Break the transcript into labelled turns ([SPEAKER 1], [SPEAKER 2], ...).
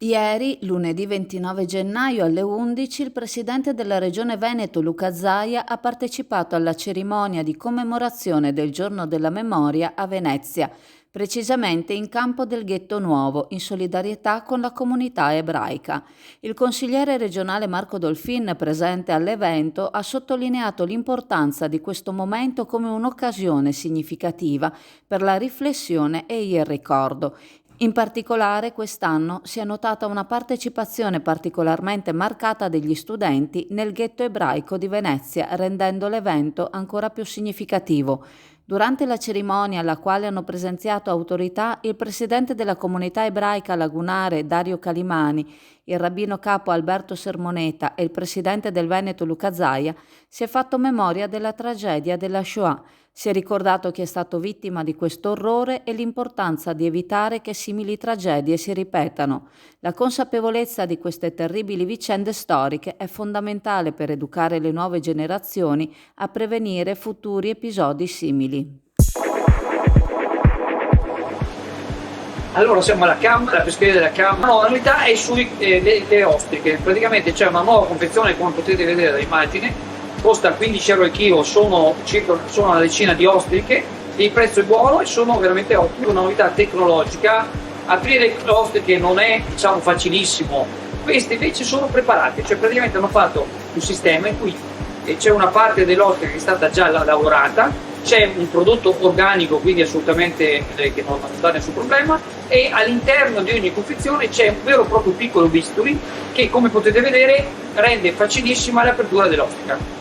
[SPEAKER 1] Ieri, lunedì 29 gennaio alle 11, il presidente della Regione Veneto Luca Zaia ha partecipato alla cerimonia di commemorazione del Giorno della Memoria a Venezia, precisamente in campo del Ghetto Nuovo, in solidarietà con la comunità ebraica. Il consigliere regionale Marco Dolfin, presente all'evento, ha sottolineato l'importanza di questo momento come un'occasione significativa per la riflessione e il ricordo. In particolare quest'anno si è notata una partecipazione particolarmente marcata degli studenti nel ghetto ebraico di Venezia, rendendo l'evento ancora più significativo. Durante la cerimonia alla quale hanno presenziato autorità il presidente della comunità ebraica lagunare Dario Calimani, il rabbino capo Alberto Sermoneta e il presidente del Veneto Luca Zaia, si è fatto memoria della tragedia della Shoah. Si è ricordato chi è stato vittima di questo orrore e l'importanza di evitare che simili tragedie si ripetano. La consapevolezza di queste terribili vicende storiche è fondamentale per educare le nuove generazioni a prevenire futuri episodi simili.
[SPEAKER 2] Allora siamo alla Camera, la pescheria della Camera. La novità è le ostriche. Praticamente c'è una nuova confezione, come potete vedere dall'immagine, costa 15 euro il chilo, sono una decina di ostriche, il prezzo è buono e sono veramente ottime, una novità tecnologica. Aprire le ostriche non è facilissimo, queste invece sono preparate, cioè praticamente hanno fatto un sistema in cui c'è una parte dell'ostrica che è stata già lavorata, c'è un prodotto organico, quindi assolutamente che non dà nessun problema, e all'interno di ogni confezione c'è un vero e proprio piccolo bisturi che, come potete vedere, rende facilissima l'apertura dell'ostica.